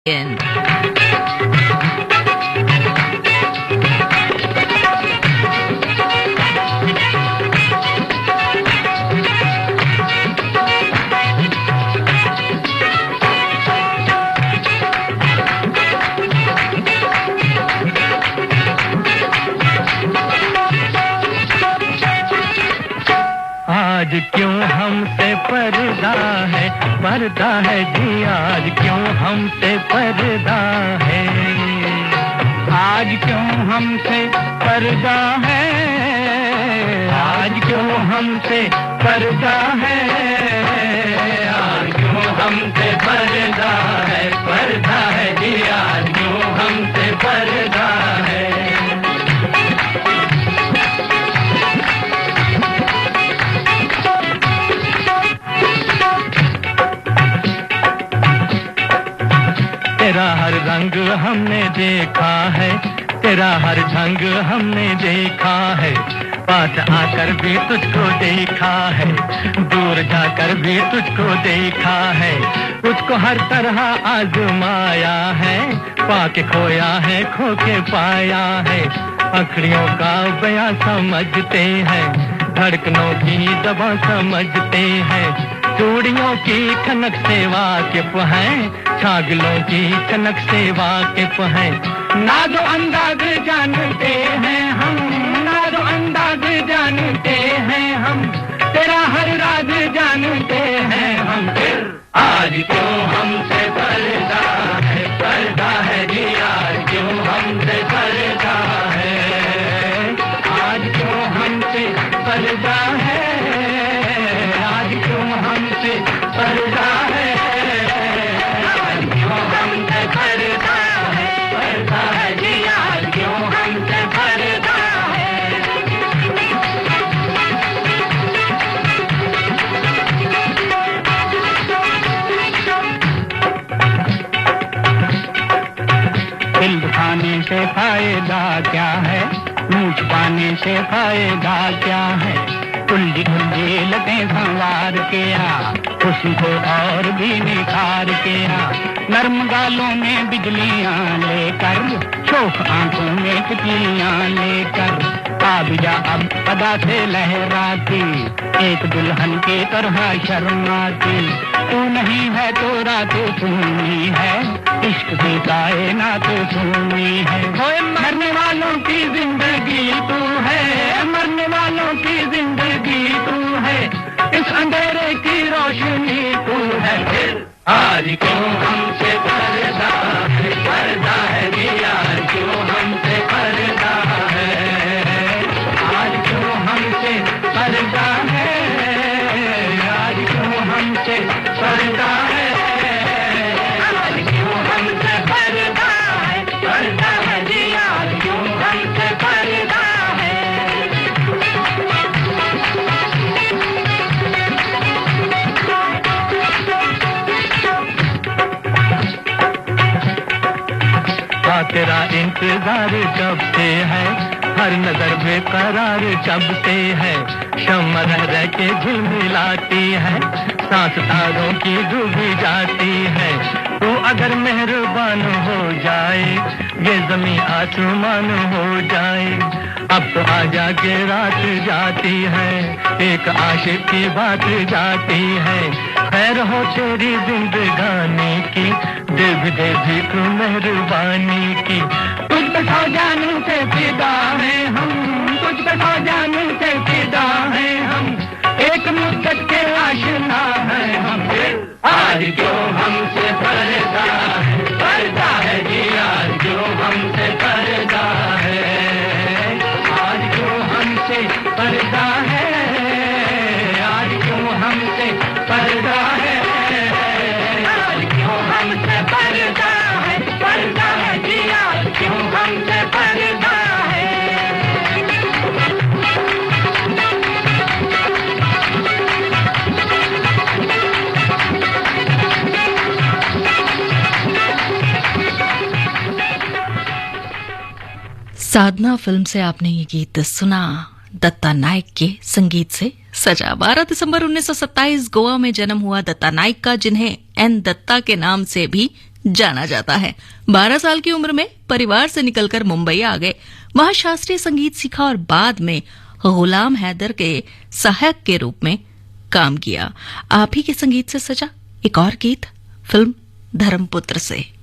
आज क्यों हमसे पर्दा है जी, आज क्यों हमसे पर्दा है, आज क्यों हमसे पर्दा है, आज क्यों हमसे पर्दा है, आज क्यों हमसे पर्दा है जी, आज क्यों हमसे पर्दा है। तेरा हर रंग हमने देखा है, तेरा हर ढंग हमने देखा है, पास आकर भी तुझको देखा है, दूर जाकर भी तुझको देखा है, तुझको हर तरह आजमाया है, पाके खोया है खो के पाया है, अखड़ियों का बयां समझते हैं, धड़कनों की दबा समझते हैं, चूड़ियों की खनक से वाकिफ हैं, छागलों की खनक से वाकिफ हैं, नाज़ो अंदाज जानते हैं हम, नाज़ो अंदाज जानते हैं हम, तेरा हर राज जानते हैं हम। फिर आज क्यों हमसे पर्दा है जी, आज क्यों हमसे पर्दा है, आज क्यों हमसे पर्दा है, आज क्यों हमसे पर्दा है, आज क्यों हमसे पर्दा है जी, आज क्यों हमसे पर्दा है। दिल खाने से फायदा क्या है, मूछ पाने से फायदा क्या है, उल्टी उल्टी लगे संवार के आ, हुस्न को और भी निखार के आ, नरम गालों में बिजलियां लेकर, शोख आंखों में तितलियां लेकर, आबिजा अब अदा से लहराती, एक दुल्हन के तरह शर्माती, तू नहीं है तो रात सुनी है, इश्क की कायनात सुनी है, मरने वालों की जिंदगी तू है, मरने वालों की जिंदगी तू है, इस अंधेरे की रोशनी तू है। फिर आज क्यों हमसे पर्दा है जी, आज क्यों हमसे पर्दा है, आज क्यों हमसे पर्दा है, आज क्यों हमसे पर्दा है, आज क्यों हमसे पर्दा है जी, आज क्यों हमसे पर्दा है। तेरा इंतजार जब से है, हर नजर बेकरार जब से है, शम्मा रह के झिलमिलाती है, सांस तारों की डूबी जाती है, तू अगर मेहरबान हो जाए, ये जमीन आसमान हो जाए, अब तो आजा के रात जाती है, एक आशिक की बात जाती है, खैर हो तेरी जिंदगानी की, दे भीख मेहरबानी की, तुझ पे सौ जानू से फिदा है हम, तुझ पे सौ जानू से फिदा है हम, एक मुद्दत के आशिना है हम। फिर आज क्यों हमसे पर्दा है जी, आज क्यों हमसे पर्दा है, आज क्यों हमसे पर्दा है, आज क्यों हमसे पर्दा है, आज क्यों हमसे पर्दा है जी, आज क्यों हमसे पर्दा है। साधना फिल्म से आपने ये गीत सुना, दत्ता नायक के संगीत से सजा। 12 दिसंबर 1927 गोवा में जन्म हुआ दत्ता नायक का, जिन्हें एन दत्ता के नाम से भी जाना जाता है। 12 साल की उम्र में परिवार से निकलकर मुंबई आ गए। वहां शास्त्रीय संगीत सीखा और बाद में गुलाम हैदर के सहायक के रूप में काम किया। आप ही के संगीत से सजा एक और गीत फिल्म धर्मपुत्र से।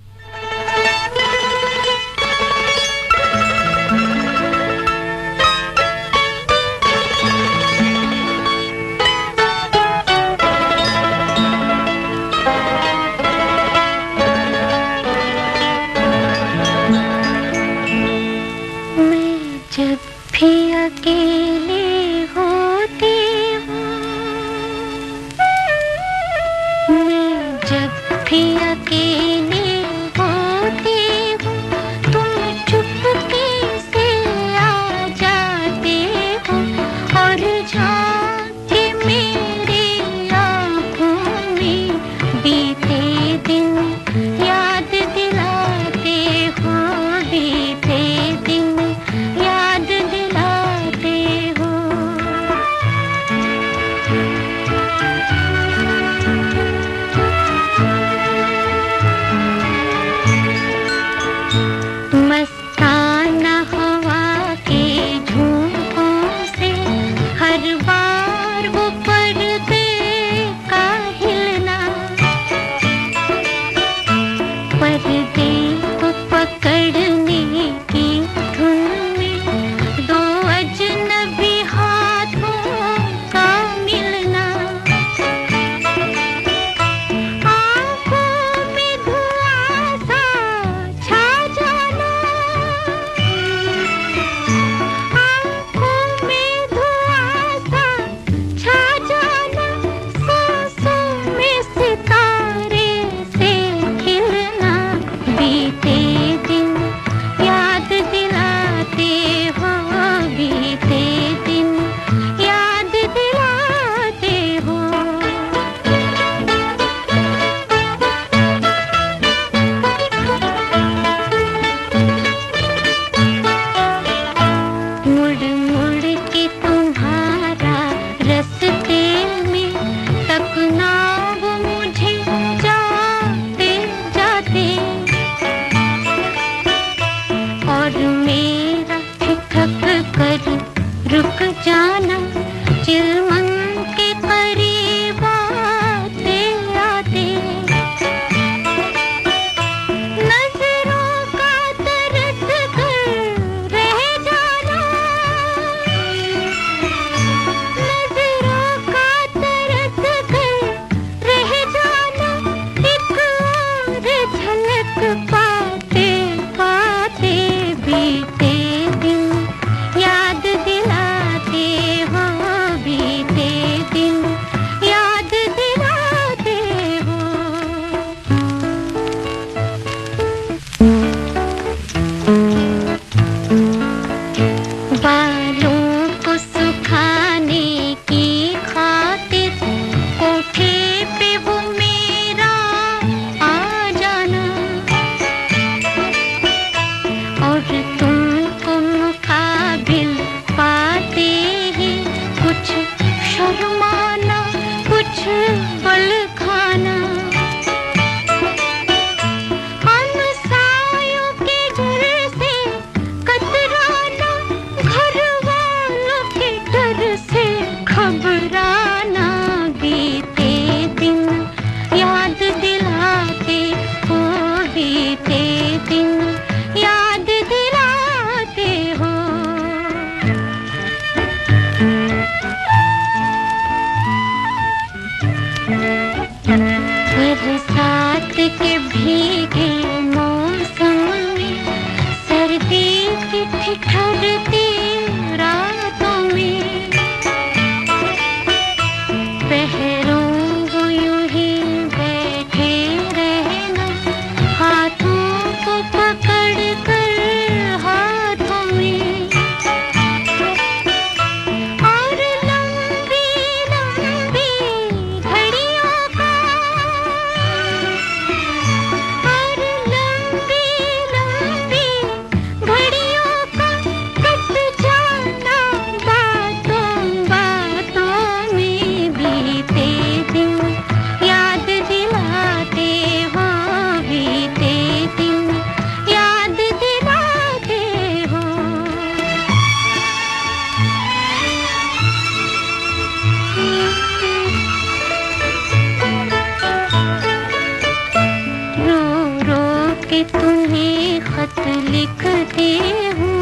के तुम्हें खत लिखती हूँ।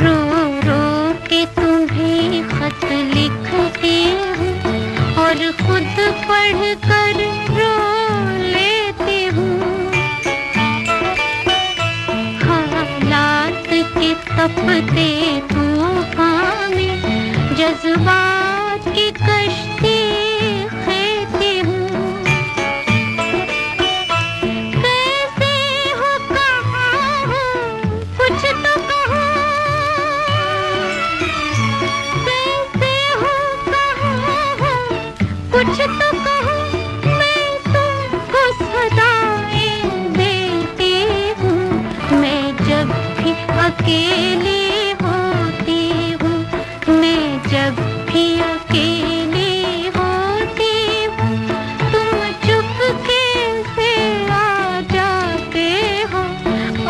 रो रो के तुम्हें खत लिखती हूँ और खुद पढ़ कर रो लेती हूँ। हालात के तपते तूफान में जज्बात की कश्ती खेती हूँ। कैसे हो कहाँ हो कुछ तो कहो, कैसे हो कहाँ हो कुछ तो कहो, मैं तुमको सदाएं देती हूँ। मैं जब भी अकेली होती हूँ, मैं जब भी अकेली होती हूँ, तुम चुपके से आ जाते हो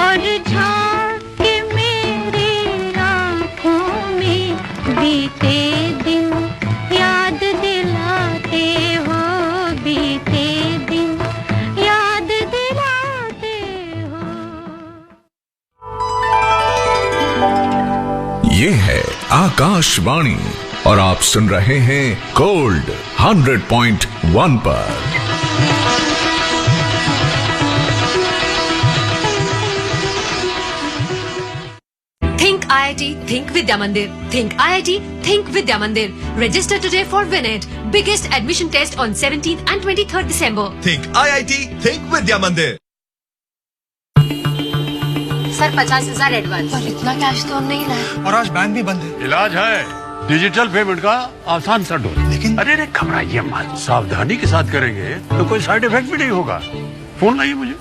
और झांक के मेरी आँखों में बीते दिन याद दिलाते हो, बीते दिन याद दिलाते हो। ये है आकाशवाणी और आप सुन रहे हैं गोल्ड 100.1 पर। Think IIT, Think Vidya Mandir. Think IIT, Think Vidya Mandir. Register today for WinIt. Biggest admission test on 17th and 23rd December. Think IIT, Think Vidya Mandir. Sir 50,000 advance. पर इतना कैश तो हम नहीं लाए। और आज bank भी बंद है। इलाज है डिजिटल पेमेंट का आसान सा ढूंढ। लेकिन अरे घबराइए मत, सावधानी के साथ करेंगे तो कोई साइड इफेक्ट भी नहीं होगा। फोन लाइए मुझे,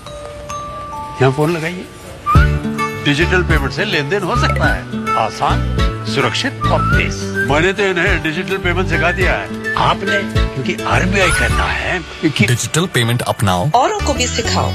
यहाँ फोन लगाइए। डिजिटल पेमेंट से लेन देन हो सकता है आसान, सुरक्षित और तेज। मैंने तो इन्हें डिजिटल पेमेंट सिखा दिया है, आपने? क्योंकि RBI कहता है कि डिजिटल पेमेंट अपनाओ, औरों को भी सिखाओ।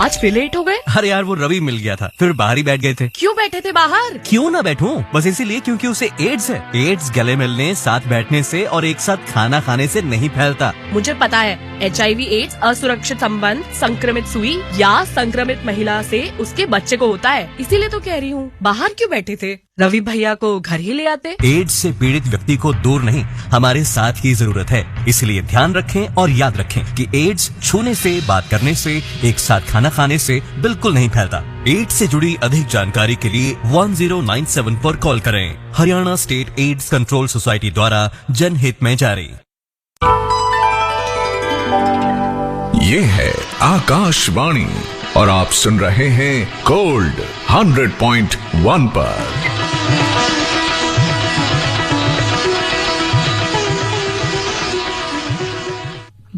आज फिर लेट हो गए? अरे यार वो रवि मिल गया था, फिर बाहर ही बैठ गए थे। क्यों बैठे थे बाहर? क्यों ना बैठूं? बस इसीलिए क्योंकि उसे एड्स है। एड्स गले मिलने, साथ बैठने से और एक साथ खाना खाने से नहीं फैलता। मुझे पता है, HIV एड्स असुरक्षित संबंध, संक्रमित सुई या संक्रमित महिला से उसके बच्चे को होता है। इसीलिए तो कह रही हूँ, बाहर क्यों बैठे थे? रवि भैया को घर ही ले आते। एड्स से पीड़ित व्यक्ति को दूर नहीं, हमारे साथ की जरूरत है। इसलिए ध्यान रखें और याद रखें कि एड्स छूने से, बात करने से, एक साथ खाना खाने से बिल्कुल नहीं फैलता। एड्स से जुड़ी अधिक जानकारी के लिए 1097 पर कॉल करें। Haryana state AIDS control society द्वारा जनहित में जारी। ये है आकाशवाणी और आप सुन रहे हैं गोल्ड 100.1 पर।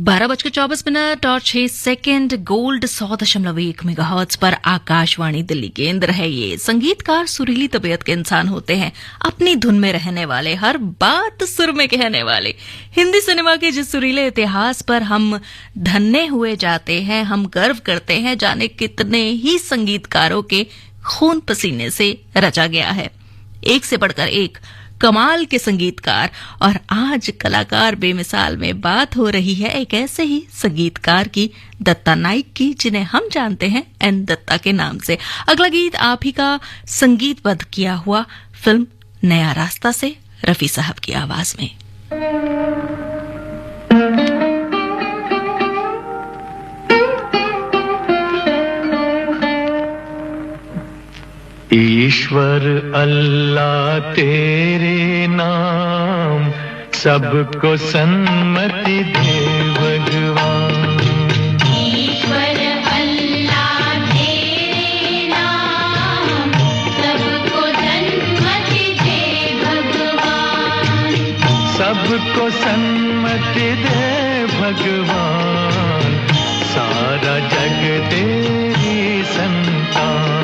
12:24 और 6 सेकंड। गोल्ड 100.1 मेगाहर्ट्ज पर आकाशवाणी दिल्ली केंद्र है। ये संगीतकार सुरीली तबीयत के इंसान होते हैं, अपनी धुन में रहने वाले, हर बात सुर में कहने वाले। हिंदी सिनेमा के जिस सुरीले इतिहास पर हम धन्य हुए जाते हैं, हम गर्व करते हैं, जाने कितने ही संगीतकारों के खून पसीने से रचा गया है। एक से बढ़कर एक कमाल के संगीतकार, और आज कलाकार बेमिसाल में बात हो रही है एक ऐसे ही संगीतकार की, दत्ता नाइक की, जिन्हें हम जानते हैं एन दत्ता के नाम से। अगला गीत आप ही का संगीतबद्ध किया हुआ फिल्म नया रास्ता से, रफी साहब की आवाज में। ईश्वर अल्लाह तेरे नाम, सबको सन्मति दे भगवान। ईश्वर अल्लाह तेरे नाम, सबको सन्मति दे भगवान। सबको सन्मति दे भगवान, सारा जग तेरी संतान।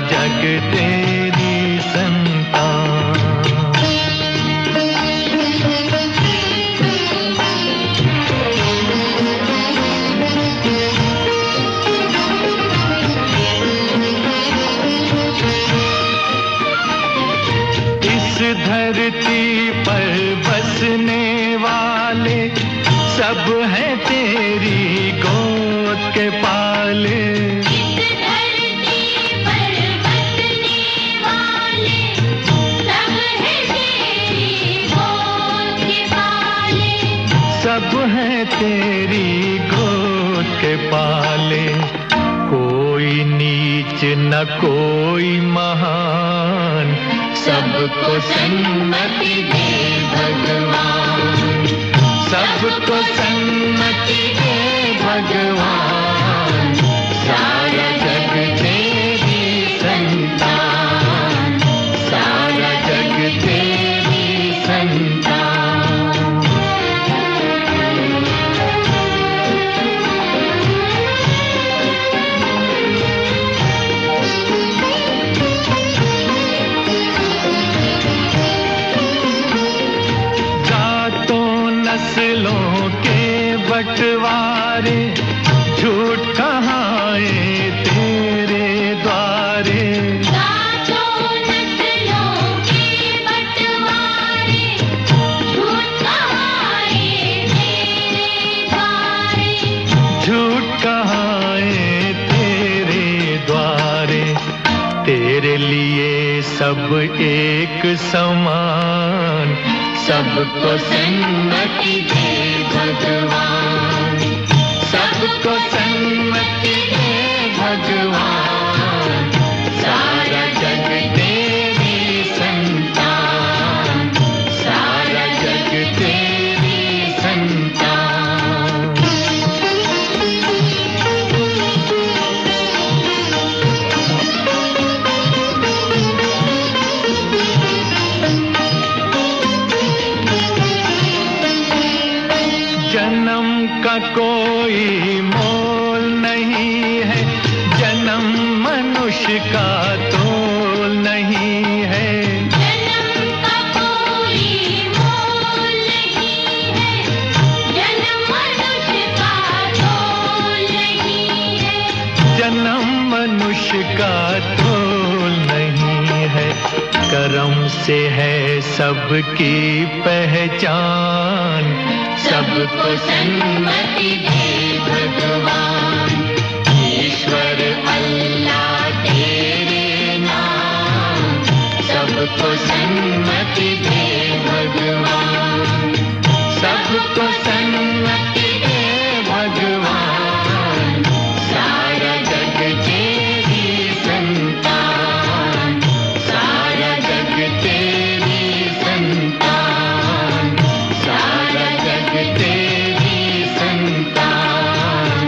जग तेरी संतान। पालने वाले सब हैं तेरी गोद के पाले। इस धरती पर बसने वाले सब हैं तेरी गोद के पाले। सब हैं तेरी गोद के पाले। कोई नीच न कोई महान, सबको सन्मति दे भगवान। सबको सन्मति दे भगवान। सारा जग तेरी संतान, सारा जग तेरी संतान। नस्लों के बंटवारे झूठ कहाए तेरे द्वारे। सातों नस्लों के बंटवारे झूठ कहाए तेरे द्वारे। झूठ कहाए तेरे द्वारे। तेरे लिए सब एक समान, सबको सन्मति दे भगवान। सबको सन्मति दे भगवान। सारा जग तेरी संतान, सारा जग तेरी संतान। जन्म का कोई मोल नहीं है, जन्म मनुष्य का तोल नहीं है। जन्म का कोई मोल नहीं है, जन्म मनुष्य का तोल नहीं है। जन्म मनुष्य का तोल नहीं है। कर्म से है सबकी पहचान, सबको सन्मति दे भगवान। ईश्वर अल्लाह तेरे नाम, सबको सन्मति दे भगवान। सबको सन्मति दे भगवान। सारा जग तेरी संतान, सारा जग तेरी संतान, सारा जग तेरी संतान,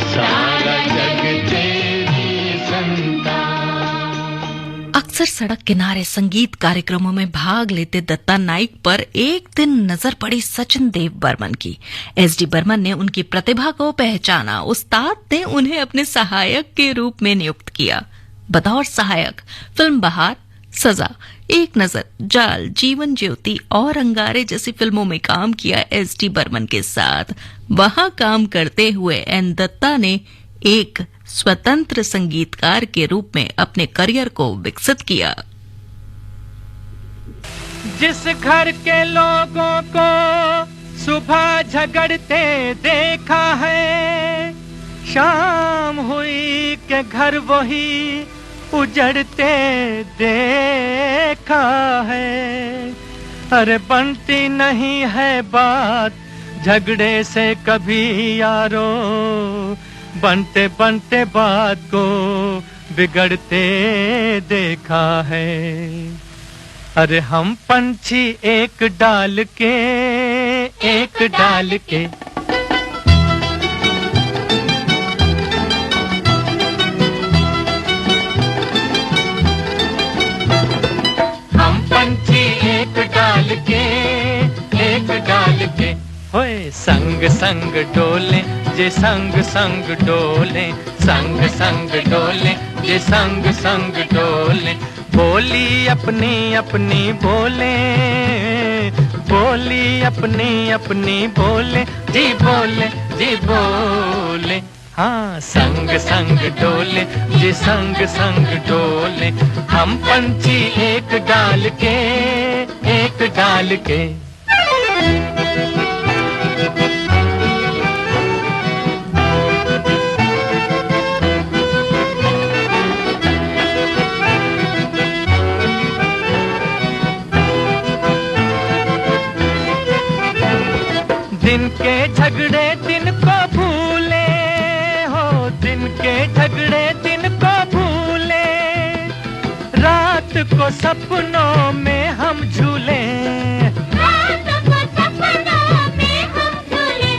सारा जग तेरी संतान। अक्सर सड़क किनारे संगीत कार्यक्रमों में भाग लेते दत्ता नाइक पर एक दिन नजर पड़ी सचिन देव बर्मन की। एसडी बर्मन ने उनकी प्रतिभा को पहचाना। उस्ताद ने उन्हें अपने सहायक के रूप में नियुक्त किया। बतौर सहायक फिल्म बहार, सजा, एक नजर, जाल, जीवन ज्योति और अंगारे जैसी फिल्मों में काम किया। एसडी बर्मन के साथ वहां काम करते हुए एन दत्ता ने एक स्वतंत्र संगीतकार के रूप में अपने करियर को विकसित किया। जिस घर के लोगों को सुबह झगड़ते देखा है, शाम हुई के घर वही उजड़ते देखा है। अरे बनती नहीं है बात झगड़े से कभी यारो, बनते बनते बात को बिगड़ते देखा है। अरे हम पंछी एक डाल के हम पंछी एक डाल के होए संग संग डोले जे संग संग डोले, संग संग डोले जे संग संग डोले। बोली अपनी अपनी बोले, बोली अपनी अपनी बोले, जी बोले। हाँ संग संग डोले जी संग संग डोले। हम पंछी एक डाल के दिन के झगड़े दिन को भूले हो, दिन के झगड़े दिन को भूले, रात को सपनों में हम झूले, रात को सपनों में हम झूले,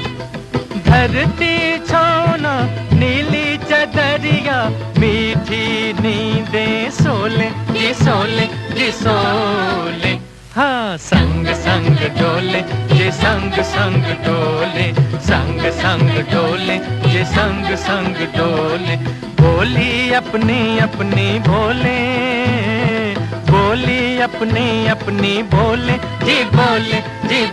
धरती छोना नीली चदरिया, मीठी नींदें सोले जी सोले जी सोले, हाँ संग संग डोले जे संग संग डोले, संग संग डोले जे संग संग डोले, बोली अपनी अपनी भोले, बोली अपनी अपनी भोले जी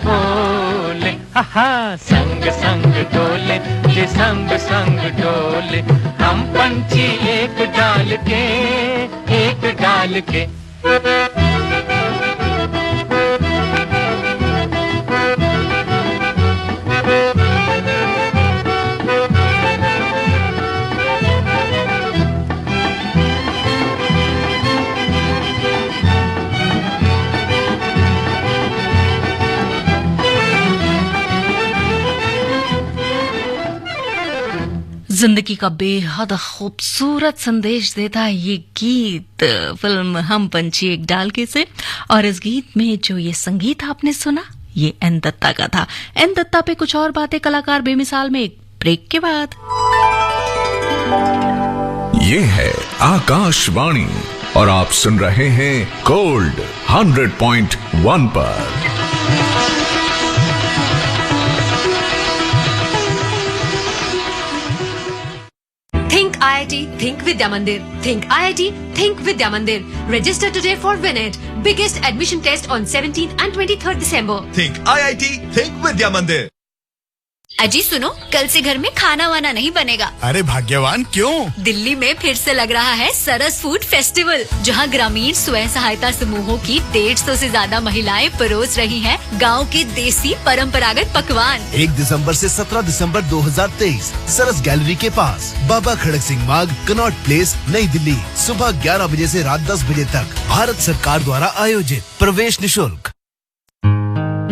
बोले, हा संग संग डोले जे संग संग डोले, हम पंछी एक डाल के जिंदगी का बेहद खूबसूरत संदेश देता है ये गीत फिल्म हम पंछी एक डाल के से। और इस गीत में जो ये संगीत आपने सुना ये एन दत्ता का था। एन दत्ता पे कुछ और बातें कलाकार बेमिसाल में एक ब्रेक के बाद। ये है आकाशवाणी और आप सुन रहे हैं गोल्ड 100.1 पर। Think IIT, think Vidya Mandir. Think IIT, think Vidya Mandir. Register today for WinIt. Biggest admission test on 17th and 23rd December. Think IIT, think Vidya Mandir. अजी सुनो, कल से घर में खाना वाना नहीं बनेगा। अरे भाग्यवान क्यों? दिल्ली में फिर से लग रहा है सरस फूड फेस्टिवल, जहां ग्रामीण स्वयं सहायता समूहों की 150 से ज्यादा महिलाएं परोस रही हैं गांव के देसी परंपरागत पकवान। 1 दिसंबर से 17 दिसंबर 2023 सरस गैलरी के पास, बाबा खड़क सिंह मार्ग, कनॉट प्लेस, नई दिल्ली। सुबह 11 बजे से रात 10 बजे तक। भारत सरकार द्वारा आयोजित। प्रवेश निःशुल्क।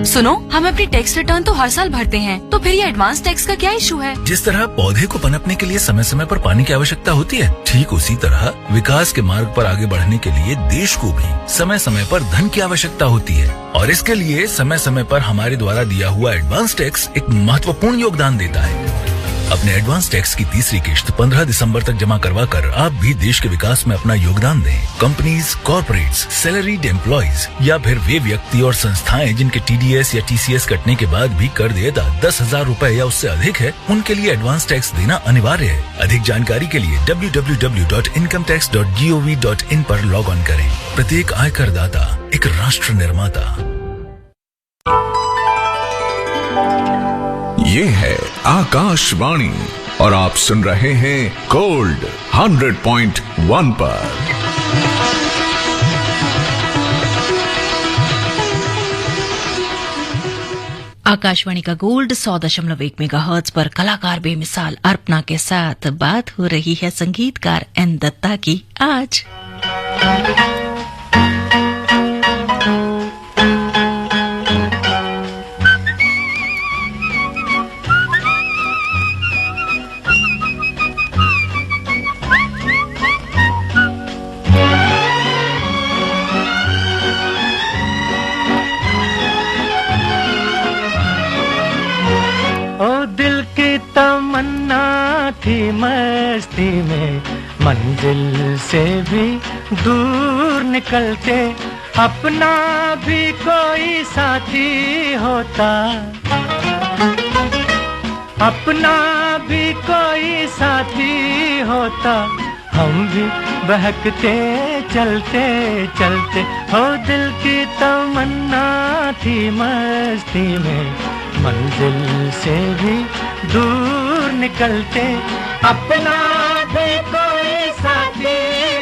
सुनो, हम अपनी टैक्स रिटर्न तो हर साल भरते हैं, तो फिर ये एडवांस टैक्स का क्या इशू है? जिस तरह पौधे को पनपने के लिए समय समय पर पानी की आवश्यकता होती है, ठीक उसी तरह विकास के मार्ग पर आगे बढ़ने के लिए देश को भी समय समय पर धन की आवश्यकता होती है। और इसके लिए समय समय पर हमारे द्वारा दिया हुआ एडवांस टैक्स एक महत्वपूर्ण योगदान देता है। अपने एडवांस टैक्स की तीसरी किश्त 15 दिसंबर तक जमा करवा कर आप भी देश के विकास में अपना योगदान दें। कंपनीज, कॉर्पोरेट्स, सैलरीड एम्प्लॉइज या फिर वे व्यक्ति और संस्थाएं जिनके TDS या TCS कटने के बाद भी कर देयता 10,000 रूपए या उससे अधिक है, उनके लिए एडवांस टैक्स देना अनिवार्य है। अधिक जानकारी के लिए www.incometax.gov.in पर लॉग ऑन करें। प्रत्येक आयकर दाता एक राष्ट्र निर्माता। ये है आकाशवाणी और आप सुन रहे हैं गोल्ड 100.1 पर। आकाशवाणी का गोल्ड 100.1 मेगाहर्ट्ज पर कलाकार बेमिसाल अर्पणा के साथ बात हो रही है संगीतकार एन दत्ता की आज। थी मस्ती में मंजिल से भी दूर निकलते, अपना भी कोई साथी होता, अपना भी कोई साथी होता, हम भी बहकते चलते चलते। हो दिल की तमन्ना थी मस्ती में मंजिल से भी दूर निकलते, अपना भी कोई साथी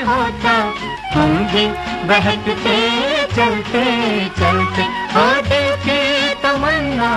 होता, हम भी बहकते चलते चलते। हो दिल की तमन्ना।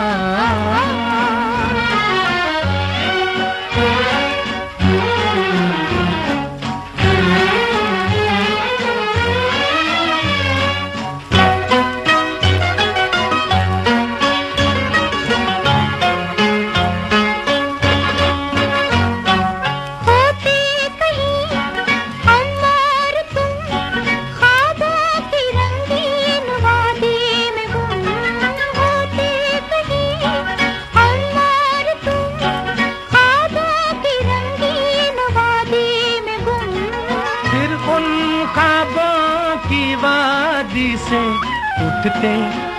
से उठते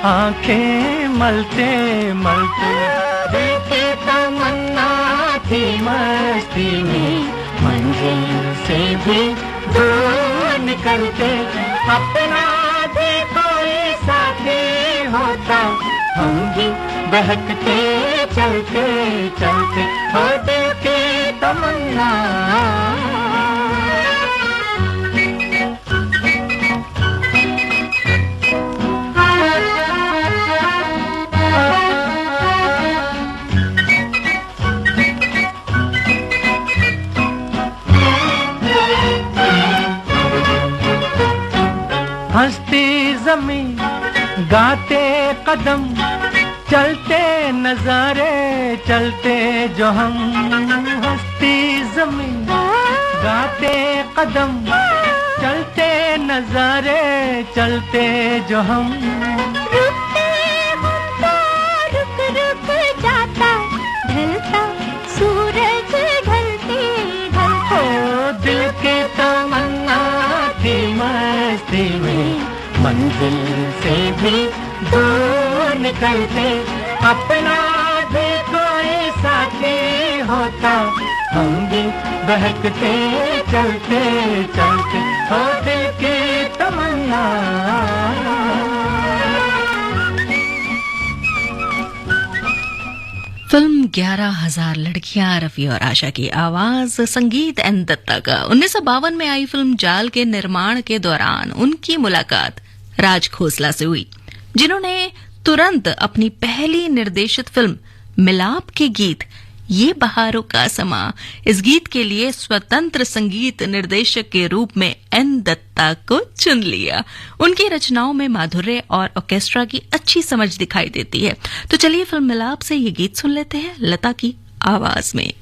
आंखें मलते मलते, देखे तमन्ना थी मस्ती में, मंजिल से भी दूर निकलते, अपना भी कोई साथी होता, हम भी बहकते चलते चलते, हो दिल की तमन्ना। हंसती जमीन गाते कदम, चलते नजारे चलते जो हम, हंसती जमीन गाते कदम, चलते नजारे चलते जो हम, रुकते हम तो रुक रुक जाता, ढलता सूरज ढलते ढलते, ओ दिल की तमन्ना थी मस्ती में, मंजिल से भी दूर निकलते, अपना भी कोई साथी होता, हम भी बहकते चलते चलते, हो दिल की तमन्ना। फिल्म 11,000 लड़कियां, रफी और आशा की आवाज, संगीत एन दत्ता का। 1952 में आई फिल्म जाल के निर्माण के दौरान उनकी मुलाकात राज खोसला से हुई, जिन्होंने तुरंत अपनी पहली निर्देशित फिल्म मिलाप के गीत ये बहारों का समा, इस गीत के लिए स्वतंत्र संगीत निर्देशक के रूप में एन दत्ता को चुन लिया। उनकी रचनाओं में माधुर्य और ऑर्केस्ट्रा की अच्छी समझ दिखाई देती है। तो चलिए फिल्म मिलाप से ये गीत सुन लेते हैं लता की आवाज में।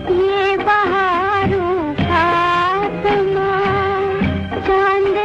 ये बहारों का समा, चांद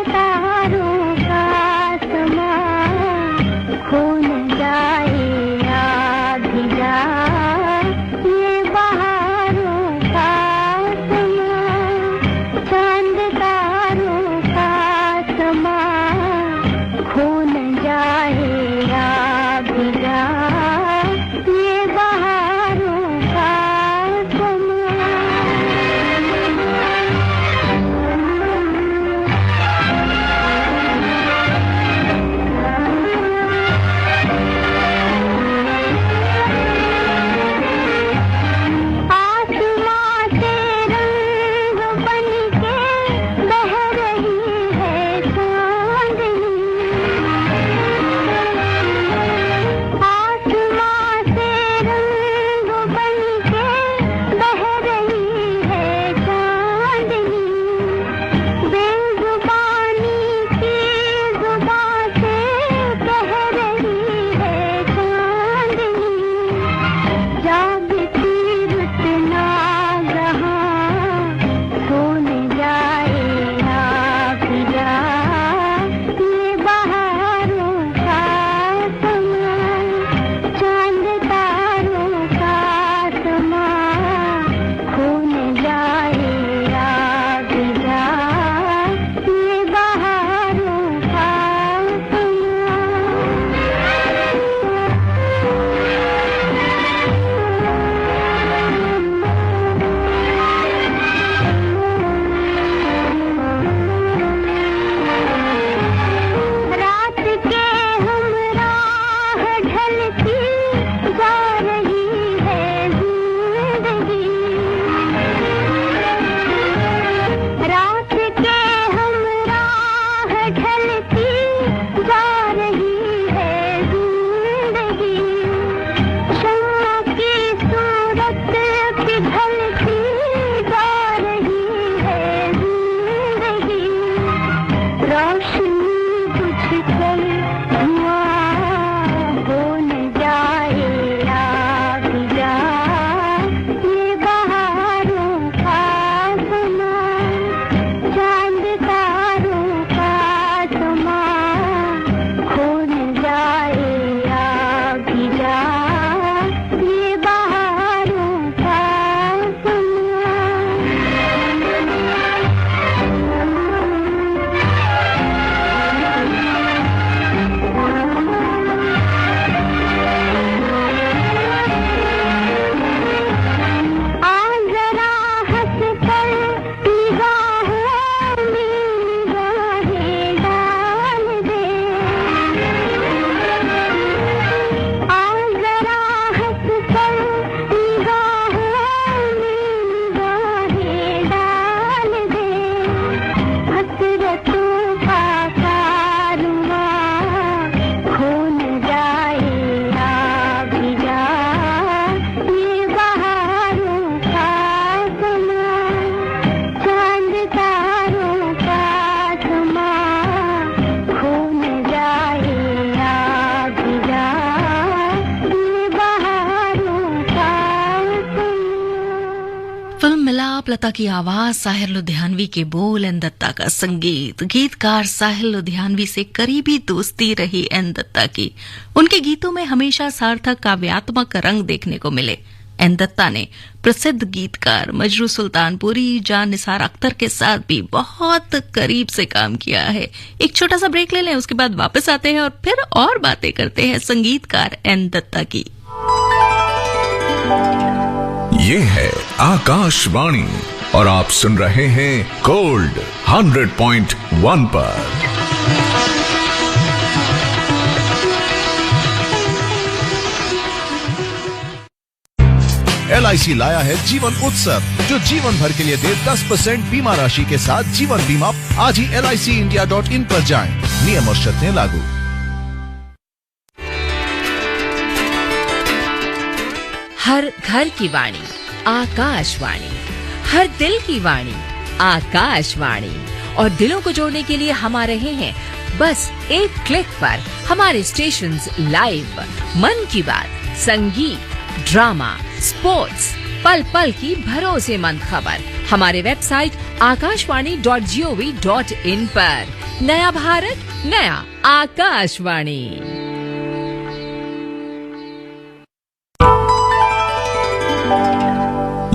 आलाप लता की आवाज, साहिर लुधियानवी के बोल, एन दत्ता का संगीत। गीतकार साहिर लुधियानवी से करीबी दोस्ती रही एन दत्ता की। उनके गीतों में हमेशा सार्थक काव्यात्मक रंग देखने को मिले। एन दत्ता ने प्रसिद्ध गीतकार मजरू सुल्तानपुरी, जान निसार अख्तर के साथ भी बहुत करीब से काम किया है। एक छोटा सा ब्रेक ले लें, उसके बाद वापस आते हैं और फिर और बातें करते हैं संगीतकार एन दत्ता की। ये है आकाशवाणी और आप सुन रहे हैं गोल्ड 100.1 पर। LIC लाया है जीवन उत्सव, जो जीवन भर के लिए दे 10% बीमा राशि के साथ जीवन बीमा। आज ही LICindia.in पर जाएं। नियम और शर्तें लागू। हर घर की वाणी आकाशवाणी, हर दिल की वाणी आकाशवाणी। और दिलों को जोड़ने के लिए हम आ रहे हैं बस एक क्लिक पर। हमारे स्टेशंस लाइव, मन की बात, संगीत, ड्रामा, स्पोर्ट्स, पल पल की भरोसेमंद खबर हमारे वेबसाइट आकाशवाणी.gov.in पर। नया भारत, नया आकाशवाणी।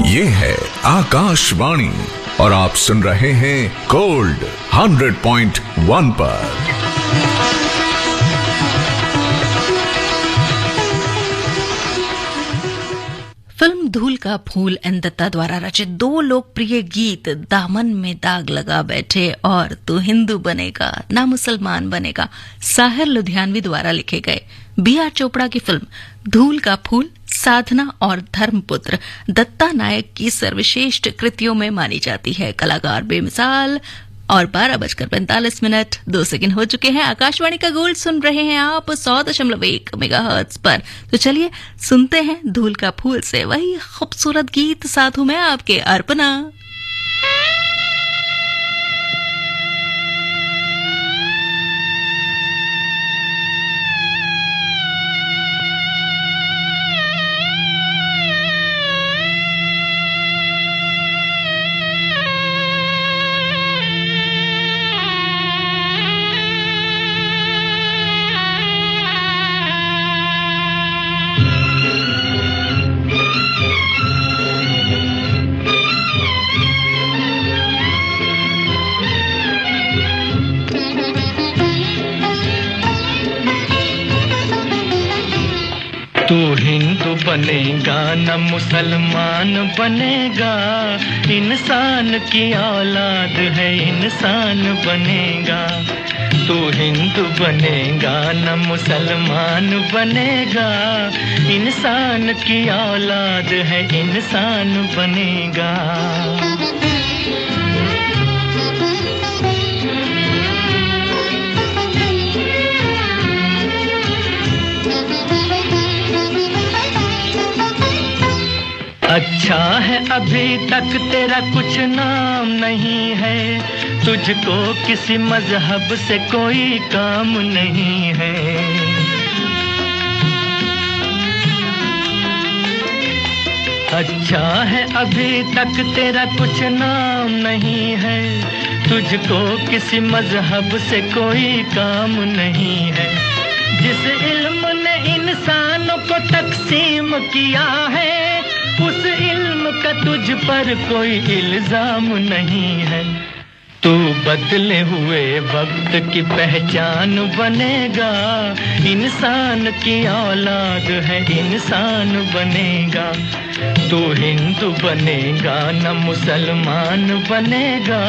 ये है आकाशवाणी और आप सुन रहे हैं गोल्ड 100.1 पर। फिल्म धूल का फूल एन दत्ता द्वारा रचित दो लोकप्रिय गीत दामन में दाग लगा बैठे और तू हिंदू बनेगा ना मुसलमान बनेगा साहिर लुधियानवी द्वारा लिखे गए। B.R. चोपड़ा की फिल्म धूल का फूल साधना और धर्मपुत्र दत्ता नायक की सर्वश्रेष्ठ कृतियों में मानी जाती है। कलाकार बेमिसाल। और 12:45 हो चुके हैं। आकाशवाणी का गोल्ड सुन रहे हैं आप 100.1 मेगाहर्ट्ज पर। तो चलिए सुनते हैं धूल का फूल से वही खूबसूरत गीत। साथ हूं मैं आपके अर्पणा। तू हिंदू बनेगा न मुसलमान बनेगा, इंसान की औलाद है इंसान बनेगा। तू हिंदू बनेगा न मुसलमान बनेगा, इंसान की औलाद है इंसान बनेगा। अच्छा है अभी तक तेरा कुछ नाम नहीं है, तुझको किसी मजहब से कोई काम नहीं है। अच्छा है अभी तक तेरा कुछ नाम नहीं है, तुझको किसी मजहब से कोई काम नहीं है। जिस इल्म ने इंसानों को तकसीम किया है, उस इल्म का तुझ पर कोई इल्जाम नहीं है। तू बदले हुए वक्त की पहचान बनेगा, इंसान की औलाद है इंसान बनेगा। तू हिंदू बनेगा न मुसलमान बनेगा,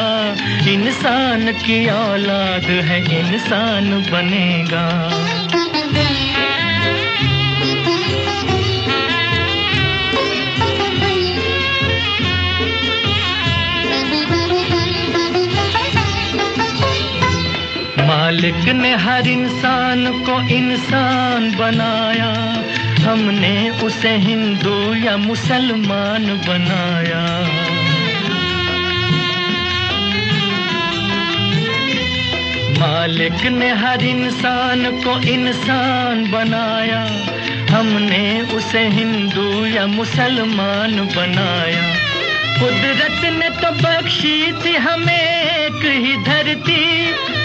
इंसान की औलाद है इंसान बनेगा। मालिक ने हर इंसान को इंसान बनाया, हमने उसे हिंदू या मुसलमान बनाया। मालिक ने हर इंसान को इंसान बनाया, हमने उसे हिंदू या मुसलमान बनाया। कुदरत ने तो बख्शी थी हमें एक ही धरती,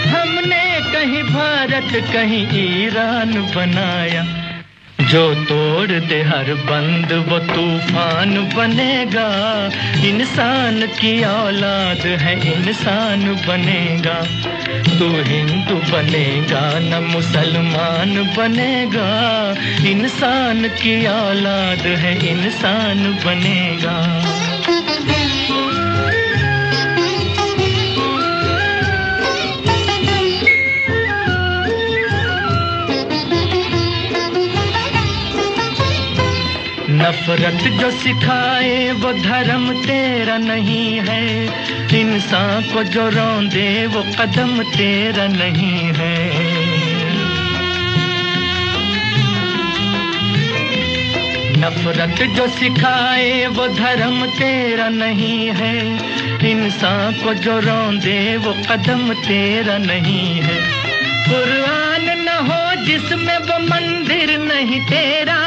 हमने कहीं भारत कहीं ईरान बनाया। जो तोड़ दे हर बंद वो तूफान बनेगा, इंसान की औलाद है इंसान बनेगा। तू हिंदू बनेगा न मुसलमान बनेगा, इंसान की औलाद है इंसान बनेगा। नफरत जो सिखाए वो धर्म तेरा नहीं है, इंसान को जो रौंदे वो कदम तेरा नहीं है। नफरत जो सिखाए वो धर्म तेरा नहीं है, इंसान को जो रौंदे वो कदम तेरा नहीं है। कुरान न हो जिसमें वो मंदिर नहीं तेरा,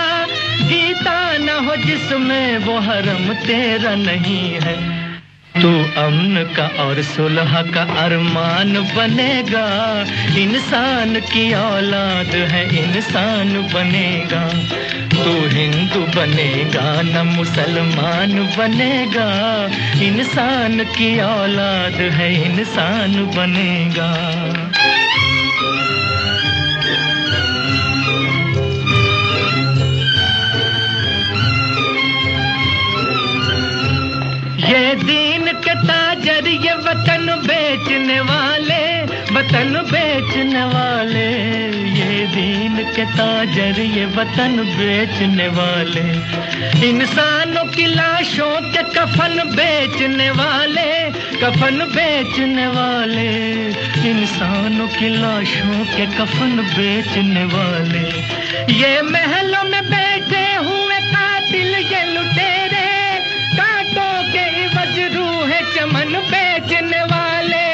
गीता न हो जिसमें वो हरम तेरा नहीं है। तू अमन का और सुलह का अरमान बनेगा, इंसान की औलाद है इंसान बनेगा। तू हिंदू बनेगा न मुसलमान बनेगा, इंसान की औलाद है इंसान बनेगा। ये दीन के ताजर ये वतन बेचने वाले, वतन बेचने वाले। ये दीन के ताजर ये वतन बेचने वाले, इंसानों की लाशों के कफन बेचने वाले, कफन बेचने वाले। इंसानों की लाशों के कफन बेचने वाले। ये महलों में बैठे हुए कातिल ये लुटेरे, चमन बेचने वाले,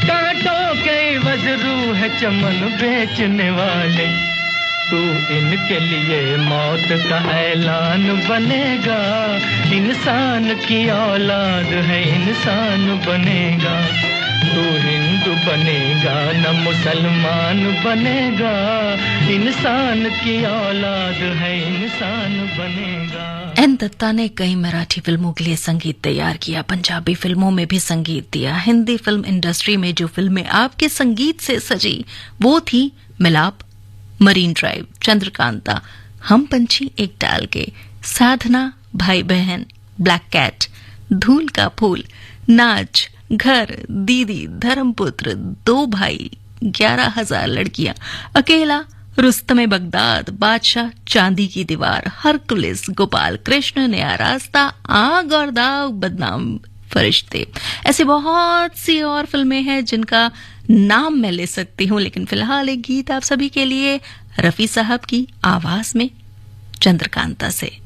कांटों के इवज रूह चमन बेचने वाले। तू इनके लिए मौत का ऐलान बनेगा, इंसान की औलाद है इंसान बनेगा। तू हिंदू बनेगा न मुसलमान बनेगा, इंसान की औलाद है इंसान बनेगा। एन दत्ता ने कई मराठी फिल्मों के लिए संगीत तैयार किया, पंजाबी फिल्मों में भी संगीत दिया। हिंदी फिल्म इंडस्ट्री में जो फिल्में आपके संगीत से सजी वो थी मिलाप, मरीन ड्राइव, चंद्रकांता, हम पंछी एक डाल के, साधना, भाई बहन, ब्लैक कैट, धूल का फूल, नाच, घर, दीदी, धर्मपुत्र, दो भाई, 11,000 लड़कियां, अकेला, रुस्तमे बगदाद, बादशाह, चांदी की दीवार, हरकुलिस, गोपाल कृष्ण, नया रास्ता, आग और दाग, बदनाम फरिश्ते। ऐसे बहुत सी और फिल्में हैं जिनका नाम मैं ले सकती हूं, लेकिन फिलहाल एक गीत आप सभी के लिए रफी साहब की आवाज में, चंद्रकांता से।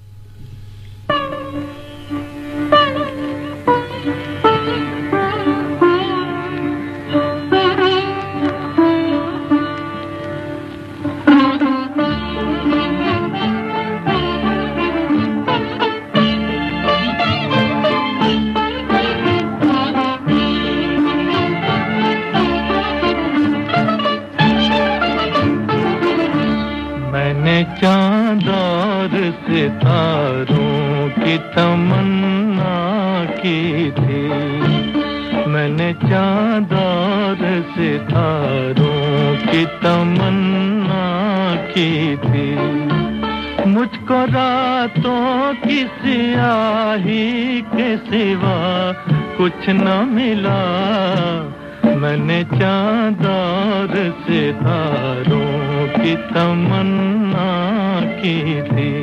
चांद और सितारों की तमन्ना की थी, मैंने चांद और सितारों की तमन्ना की थी। मुझको रातों की स्याही के सिवा कुछ न मिला, मैंने चांद और सितारों की तमन्ना की थी।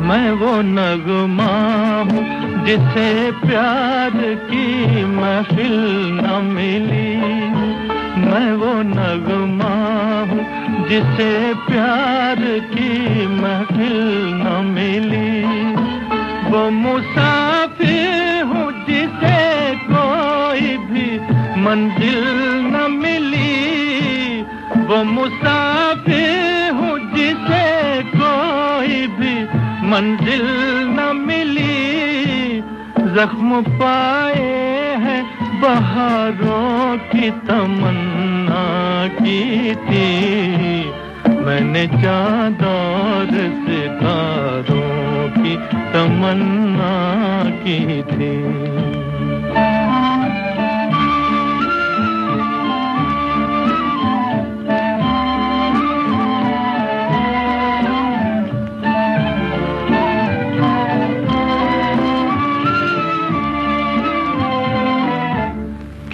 मैं वो नगमा हूँ जिसे प्यार की महफिल न मिली, मैं वो नगमा हूँ जिसे प्यार की महफिल न मिली। वो मुसाफिर हूँ जिसे कोई भी मंजिल न मिली, वो मुसाफिर हूँ जिसे कोई भी मंजिल न मिली। जख्म पाए हैं बहारों की तमन्ना की थी, मैंने चांद और सितारों की तमन्ना की थी।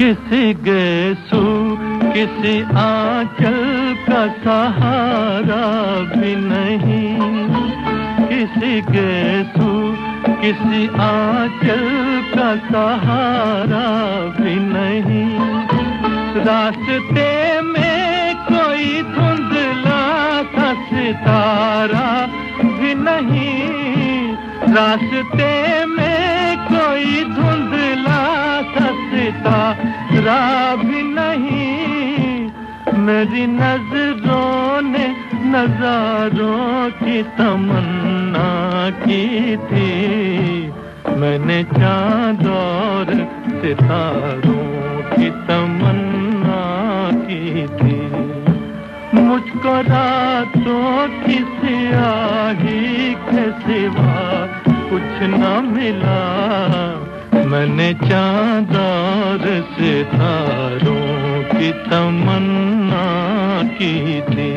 किसी गेसू किसी आंचल का सहारा भी नहीं, किसी गेसू किसी आंचल का सहारा भी नहीं। रास्ते में कोई धुंधला सा सितारा भी नहीं, रास्ते में कोई धुंधला सा सितारा भी नहीं। मेरी नजरों ने नजारों की तमन्ना की थी, मैंने चांद और सितारों की तमन्ना की थी। मुझको रातों की स्याही के सिवा कुछ न मिला, मैंने चांद और सितारों की तमन्ना की थी।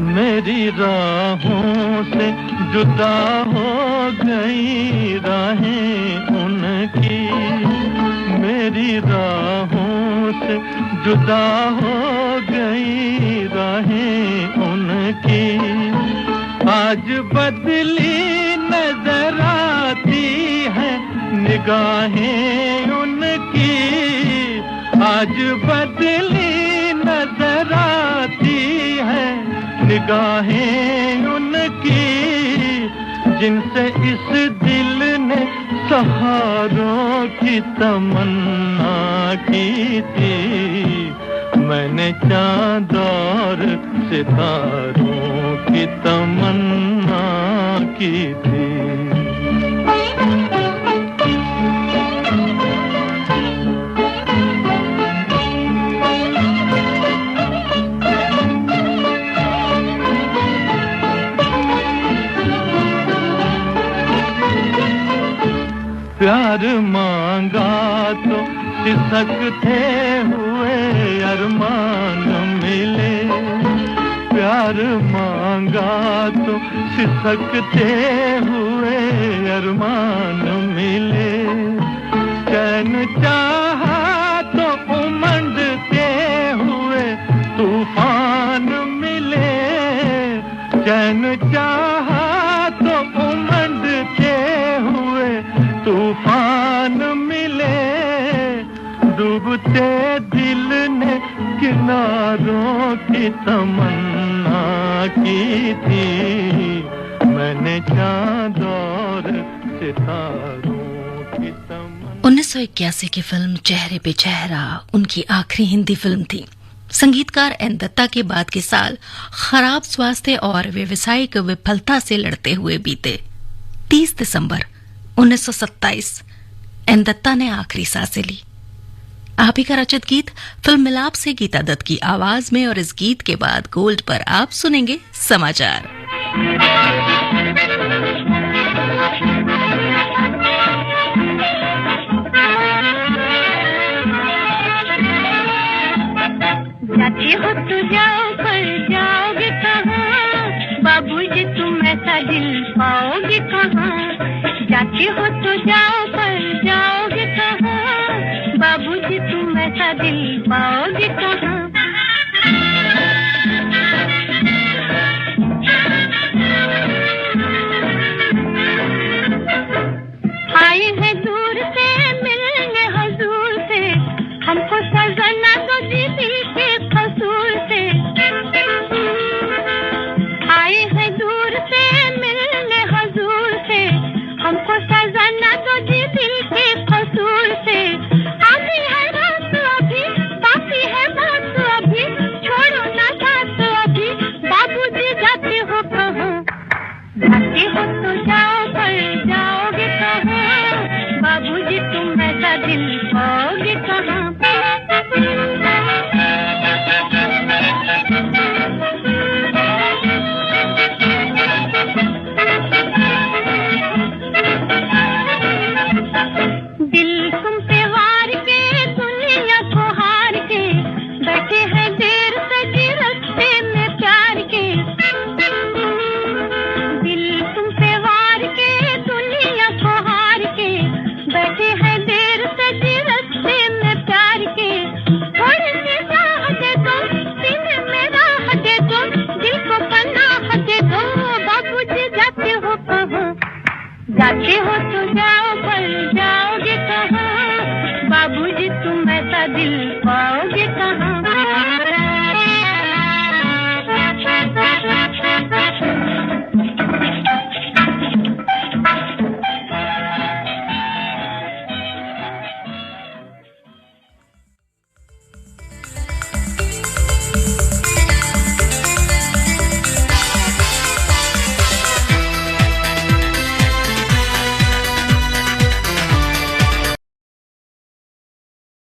मेरी राहों से जुदा हो गई राहें उनकी, मेरी राहों से जुदा हो गई राहें उनकी। आज बदली नजर आती है निगाहें उनकी, आज बदली नजर आती है निगाहें उनकी। जिनसे इस दिल ने सहारों की तमन्ना की थी, मैंने चांद और सितारों की तमन्ना की थी। प्यार मांगा तो सिसकते हुए अरमान मिले, प्यार मांगा तो सिसकते हुए अरमान मिले। चैन चाहा तो उमंडते हुए तूफान मिले, चैन चाहा तो उमंडते हुए तूफान मिले। डूबते दिल ने किनारों की तमन्ना की थी, मैंने चांद और सितारों की तमन्ना। 1981 की फिल्म चेहरे पे चेहरा उनकी आखिरी हिंदी फिल्म थी। संगीतकार एन दत्ता के बाद के साल खराब स्वास्थ्य और व्यावसायिक विफलता से लड़ते हुए बीते। 30 दिसंबर 1927 एन दत्ता ने आखिरी सांसें ली। आप ही का रचित गीत फिल्म मिलाप से गीता दत्त की आवाज में, और इस गीत के बाद गोल्ड पर आप सुनेंगे समाचार। जाती हो तो जाओ, पर जाओगे कहाँ? बाबूजी तुम ऐसा दिल पाओगे कहाँ? जाती हो तो जाओ, पर जाओगे कहाँ? बाबूजी तुम ऐसा दिल पाओगे कहाँ? तो जाओ पर जाओगे कहाँ बाबूजी तुम ऐसा दिल